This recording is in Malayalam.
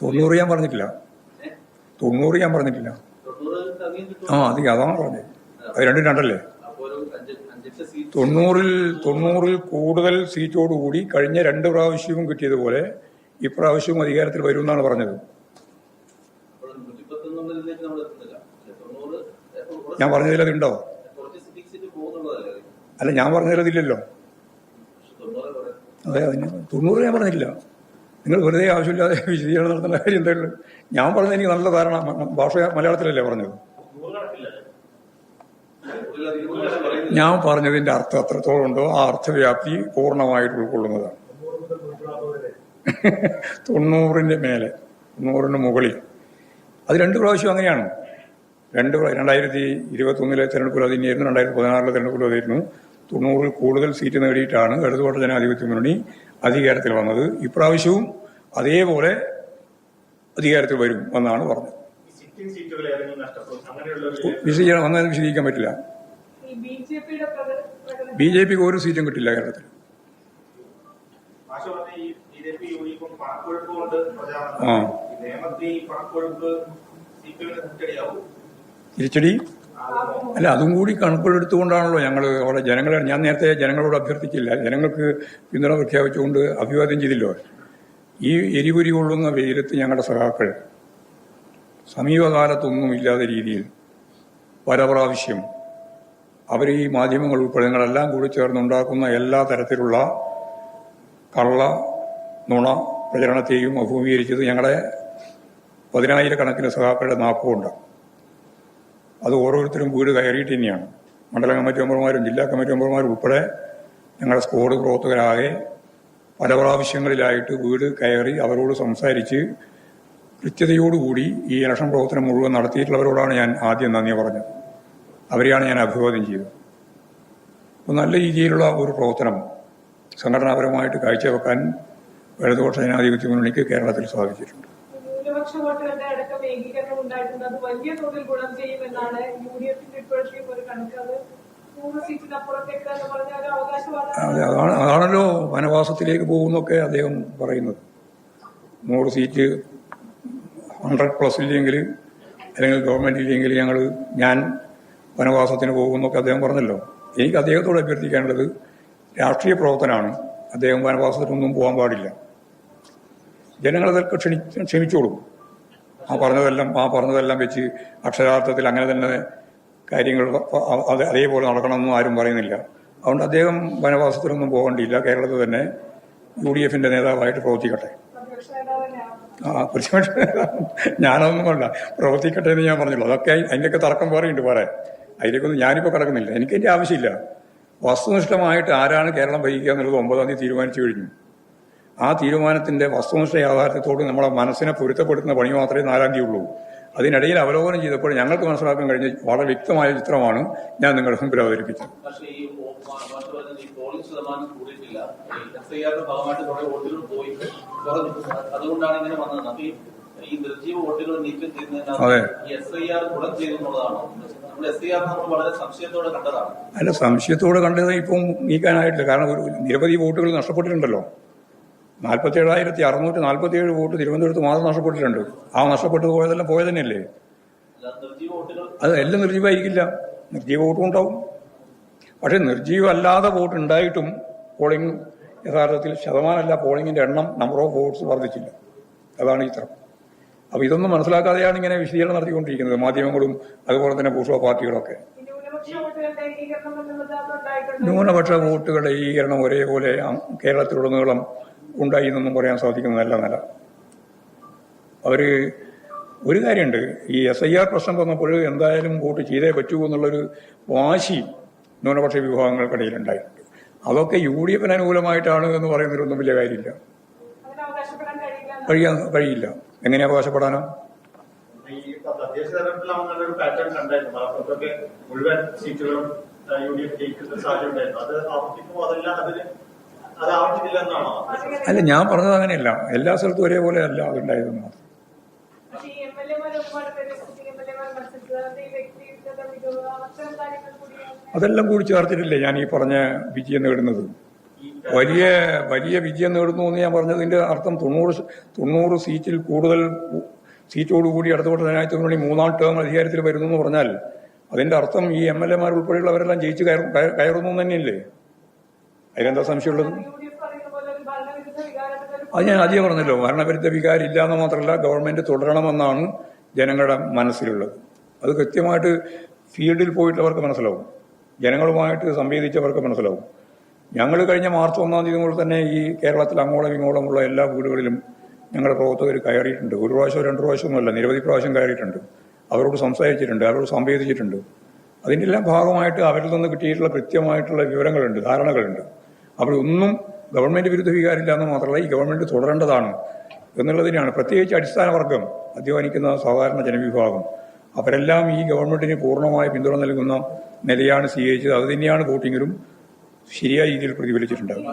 90 ഞാൻ പറഞ്ഞിട്ടില്ല. 90 ഞാൻ പറഞ്ഞിട്ടില്ല. അതാണ് പറഞ്ഞത്. അത് രണ്ടും രണ്ടല്ലേ. 90 കൂടുതൽ സീറ്റോടുകൂടി കഴിഞ്ഞ 2 പ്രാവശ്യവും കിട്ടിയതുപോലെ ഇപ്രാവശ്യവും അധികാരത്തിൽ വരുമെന്നാണ് പറഞ്ഞത്. ഞാൻ പറഞ്ഞതിൽ അതുണ്ടോ? അല്ല, ഞാൻ പറഞ്ഞതിലതില്ലല്ലോ. അതെ, അതിന് 90 ഞാൻ പറഞ്ഞില്ല. നിങ്ങൾ വെറുതെ ആവശ്യമില്ലാതെ വിശദീകരണം നടത്തേണ്ട കാര്യം എന്തായാലും. ഞാൻ പറഞ്ഞത് എനിക്ക് നല്ല ധാരണ, ഭാഷ മലയാളത്തിലല്ലേ പറഞ്ഞത്. ഞാൻ പറഞ്ഞതിന്റെ അർത്ഥം എത്രത്തോളം ഉണ്ടോ ആ അർത്ഥവ്യാപ്തി പൂർണ്ണമായിട്ട് ഉൾക്കൊള്ളുന്നതാണ്. 90ന്റെ മേലെ, 90ന് മുകളിൽ. അത് 2 പ്രാവശ്യം അങ്ങനെയാണ്. 2021 തെരഞ്ഞെടുപ്പിൽ അതിനായിരുന്നു, 2016 തെരഞ്ഞെടുപ്പിൽ അതായിരുന്നു. 90 കൂടുതൽ സീറ്റ് നേടിയിട്ടാണ് ഇടതുപക്ഷ ജനാധിപത്യ മുന്നണി അധികാരത്തിൽ വന്നത്. ഇപ്രാവശ്യവും അതേപോലെ അധികാരത്തിൽ വരും എന്നാണ് പറഞ്ഞത്. വിശദീകരിക്കാൻ പറ്റില്ല. ബി.ജെ.പിക്ക് ഒരു സീറ്റും കിട്ടില്ല കേരളത്തിൽ. തിരിച്ചടി അല്ല, അതും കൂടി കണക്കുകളെടുത്തുകൊണ്ടാണല്ലോ ഞങ്ങൾ അവിടെ ഞാൻ നേരത്തെ ജനങ്ങളോട് അഭ്യർത്ഥിച്ചില്ല, ജനങ്ങൾക്ക് പിന്തുണ പ്രഖ്യാപിച്ചുകൊണ്ട് അഭിവാദ്യം ചെയ്തില്ലോ. ഈ എരിപൊരി കൊള്ളുന്ന വെയിലത്ത് ഞങ്ങളുടെ സഖാക്കൾ സമീപകാലത്തൊന്നും ഇല്ലാത്ത രീതിയിൽ പല പ്രാവശ്യം അവർ ഈ മാധ്യമങ്ങൾ ഉൾപ്പെടെങ്ങളെല്ലാം കൂടി ചേർന്നുണ്ടാക്കുന്ന എല്ലാ തരത്തിലുള്ള കള്ള നുണ പ്രചരണത്തെയും അഭിമുഖീകരിച്ചത് ഞങ്ങളുടെ 10,000 സഖാക്കളുടെ നാപ്പുണ്ട്. അത് ഓരോരുത്തരും വീട് കയറിയിട്ട് തന്നെയാണ്. മണ്ഡലം കമ്മിറ്റി മെമ്പർമാരും ജില്ലാ കമ്മിറ്റി മെമ്പർമാരും ഉൾപ്പെടെ ഞങ്ങളുടെ സ്ക്വാഡ് പ്രവർത്തകരാകെ പല പ്രാവശ്യങ്ങളിലായിട്ട് വീട് കയറി അവരോട് സംസാരിച്ച് കൃത്യതയോടുകൂടി ഈ ഇലക്ഷൻ പ്രവർത്തനം മുഴുവൻ നടത്തിയിട്ടുള്ളവരോടാണ് ഞാൻ ആദ്യം നന്ദി പറഞ്ഞത്. അവരെയാണ് ഞാൻ അഭിവാദ്യം ചെയ്തത്. അപ്പോൾ നല്ല രീതിയിലുള്ള ഒരു പ്രവർത്തനം സംഘടനാപരമായിട്ട് കാഴ്ചവെക്കാൻ ഇടതുപക്ഷ ജനാധിപത്യ മുന്നണിക്ക് കേരളത്തിൽ സാധിച്ചിട്ടുണ്ട്. ന്യൂനപക്ഷ വോട്ടുകളുടെ അടക്കം ഏകീകരണം ഉണ്ടായിട്ടുണ്ട്. അത് വലിയ തോതിൽ ഗുണം ചെയ്യുമെന്നാണ് യു.ഡി.എഫിന്റെ ഇപ്പോഴത്തെ ഒരു കണക്ക്. അത് 100 സീറ്റിനപ്പുറത്തേക്ക് എന്ന് പറഞ്ഞ ഒരു അവകാശവാദം. അതാണല്ലോ വനവാസത്തിലേക്ക് പോകുന്നൊക്കെ അദ്ദേഹം പറയുന്നത്. 100 സീറ്റ് 100+ ഇല്ലെങ്കിൽ, അല്ലെങ്കിൽ ഗവൺമെന്റ് ഇല്ലെങ്കിൽ ഞാൻ വനവാസത്തിന് പോകുന്നൊക്കെ അദ്ദേഹം പറഞ്ഞല്ലോ. എനിക്ക് അദ്ദേഹത്തോട് അഭ്യർത്ഥിക്കാനുള്ളത്, രാഷ്ട്രീയ പ്രവർത്തനമാണ്. അദ്ദേഹം വനവാസത്തിനൊന്നും പോകാൻ പാടില്ല. ജനങ്ങളതൊക്കെ ക്ഷമിച്ചോളും. ആ പറഞ്ഞതെല്ലാം വെച്ച് അക്ഷരാർത്ഥത്തിൽ അങ്ങനെ തന്നെ കാര്യങ്ങൾ അതേപോലെ നടക്കണമെന്നും ആരും പറയുന്നില്ല. അതുകൊണ്ട് അദ്ദേഹം വനവാസത്തിനൊന്നും പോകേണ്ടിയില്ല. കേരളത്തിൽ തന്നെ യു.ഡി.എഫിന്റെ നേതാവായിട്ട് പ്രവർത്തിക്കട്ടെ. പ്രതിപക്ഷ നേതാവ് ഞാനൊന്നും കൊണ്ട പ്രവർത്തിക്കട്ടെ എന്ന് ഞാൻ പറഞ്ഞുള്ളൂ. അതൊക്കെ അതിൻ്റെയൊക്കെ തർക്കം പറയുന്നുണ്ട് പറയാൻ. അതിലേക്കൊന്നും ഞാനിപ്പോൾ കിടക്കുന്നില്ല. എനിക്കെൻ്റെ ആവശ്യമില്ല. വസ്തുനിഷ്ഠമായിട്ട് ആരാണ് കേരളം ഭരിക്കുക എന്നുള്ളത് 9-ാം തീയതി തീരുമാനിച്ചു കഴിഞ്ഞു. ആ തീരുമാനത്തിന്റെ വസ്തുനിഷ്ഠ യാഥാർത്ഥ്യത്തോട് നമ്മളെ മനസ്സിനെ പൊരുത്തപ്പെടുത്തുന്ന പണി മാത്രമേ 4-ാം തീയതി ഉള്ളൂ. അതിനിടയിൽ അവലോകനം ചെയ്തപ്പോൾ ഞങ്ങൾക്ക് മനസ്സിലാക്കാൻ കഴിഞ്ഞ വളരെ വ്യക്തമായ ചിത്രമാണ് ഞാൻ നിങ്ങളുടെ മുമ്പിൽ അവതരിപ്പിച്ചത്. അതെ, അല്ല, സംശയത്തോടെ കണ്ടത് ഇപ്പം നീക്കാനായിട്ടില്ല. കാരണം നിരവധി വോട്ടുകൾ നഷ്ടപ്പെട്ടിട്ടുണ്ടല്ലോ. 47,647 വോട്ട് തിരുവനന്തപുരത്ത് മാത്രം നഷ്ടപ്പെട്ടിട്ടുണ്ട്. ആ നഷ്ടപ്പെട്ടത് പോയതെല്ലാം പോയത് തന്നെയല്ലേ. അത് എല്ലാം നിർജീവമായിരിക്കില്ല, നിർജീവ വോട്ടും ഉണ്ടാവും. പക്ഷെ നിർജീവല്ലാതെ വോട്ട് ഉണ്ടായിട്ടും പോളിംഗ് യഥാർത്ഥത്തിൽ ശതമാനമല്ല, പോളിംഗിന്റെ എണ്ണം, നമ്പർ ഓഫ് വോട്ട്സ് വർദ്ധിച്ചില്ല. അതാണ് ചിത്രം. അപ്പൊ ഇതൊന്നും മനസ്സിലാക്കാതെയാണ് ഇങ്ങനെ വിശദീകരണം നടത്തിക്കൊണ്ടിരിക്കുന്നത് മാധ്യമങ്ങളും അതുപോലെ തന്നെ ബൂർഷ്വാ പാർട്ടികളൊക്കെ. ന്യൂനപക്ഷ വോട്ടുകളുടെ ഏകീകരണം ഒരേപോലെ കേരളത്തിലുടനീളം ഉണ്ടായി എന്നൊന്നും പറയാൻ സാധിക്കുന്നതല്ല. ഒരു കാര്യമുണ്ട്, ഈ SIR പ്രശ്നം വന്നപ്പോൾ എന്തായാലും വോട്ട് ചെയ്തേ പറ്റൂ എന്നുള്ളൊരു വാശി ന്യൂനപക്ഷ വിഭാഗങ്ങൾക്കിടയിലുണ്ടായിട്ടുണ്ട്. അതൊക്കെ UDF-ന് അനുകൂലമായിട്ടാണ് എന്ന് പറയുന്നതിലൊന്നും വലിയ കാര്യമില്ല. കഴിയില്ല. എങ്ങനെ അവകാശപ്പെടാനോ? അല്ല, ഞാൻ പറഞ്ഞത് അങ്ങനെയല്ല. എല്ലാ സ്ഥലത്തും ഒരേപോലെ അല്ല അതുണ്ടായതെന്ന് മാത്രം. അതെല്ലാം കൂടി ചേർത്തിട്ടില്ലേ ഞാൻ ഈ പറഞ്ഞ വിജയം നേടുന്നത്. വലിയ വലിയ വിജയം നേടുന്നു എന്ന് ഞാൻ പറഞ്ഞതിന്റെ അർത്ഥം 90 സീറ്റിൽ കൂടുതൽ സീറ്റോടുകൂടി ഇടതുപക്ഷ ജനാധിപത്യ മുന്നണി 3-ാം ടേം അധികാരത്തിൽ വരുന്നു എന്ന് പറഞ്ഞാൽ അതിന്റെ അർത്ഥം ഈ MLA-മാർ ഉൾപ്പെടെയുള്ളവരെല്ലാം ജയിച്ച് കയറുന്നു തന്നെയല്ലേ? അതിലെന്താ സംശയമുള്ളത്? അത് ഞാൻ ആദ്യം പറഞ്ഞല്ലോ, ഭരണവിരുദ്ധ വികാരം ഇല്ലാന്ന് മാത്രമല്ല ഗവൺമെന്റ് തുടരണമെന്നാണ് ജനങ്ങളുടെ മനസ്സിലുള്ളത്. അത് കൃത്യമായിട്ട് ഫീൽഡിൽ പോയിട്ടുള്ളവർക്ക് മനസ്സിലാവും, ജനങ്ങളുമായിട്ട് സംവേദിച്ചവർക്ക് മനസ്സിലാവും. ഞങ്ങൾ കഴിഞ്ഞ മാർച്ച് 1-ാം തീയതി മുതൽ തന്നെ ഈ കേരളത്തിൽ അങ്ങോളം ഇങ്ങോളമുള്ള എല്ലാ വീടുകളിലും ഞങ്ങളുടെ പ്രവർത്തകർ കയറിയിട്ടുണ്ട്. 1 പ്രാവശ്യം 2 പ്രാവശ്യമൊന്നുമല്ല, നിരവധി പ്രാവശ്യം കയറിയിട്ടുണ്ട്. അവരോട് സംസാരിച്ചിട്ടുണ്ട്, അവരോട് സംവേദിച്ചിട്ടുണ്ട്. അതിൻ്റെ എല്ലാം ഭാഗമായിട്ട് അവരിൽ നിന്ന് കിട്ടിയിട്ടുള്ള കൃത്യമായിട്ടുള്ള വിവരങ്ങളുണ്ട്, ധാരണകളുണ്ട്. അവിടെ ഒന്നും ഗവൺമെന്റ് വിരുദ്ധ വികാരമില്ല എന്ന് മാത്രമല്ല ഈ ഗവൺമെന്റ് തുടരേണ്ടതാണ് എന്നുള്ളതിനാണ്. പ്രത്യേകിച്ച് അടിസ്ഥാന വർഗം, അധ്വാനിക്കുന്ന സാധാരണ ജനവിഭാഗം, അവരെല്ലാം ഈ ഗവൺമെന്റിന് പൂർണ്ണമായ പിന്തുണ നൽകുന്ന നിലയാണ് സ്വീകരിച്ചത്. അത് തന്നെയാണ് വോട്ടിങ്ങിലും ശരിയായ രീതിയിൽ പ്രതിഫലിച്ചിട്ടുണ്ടാകും.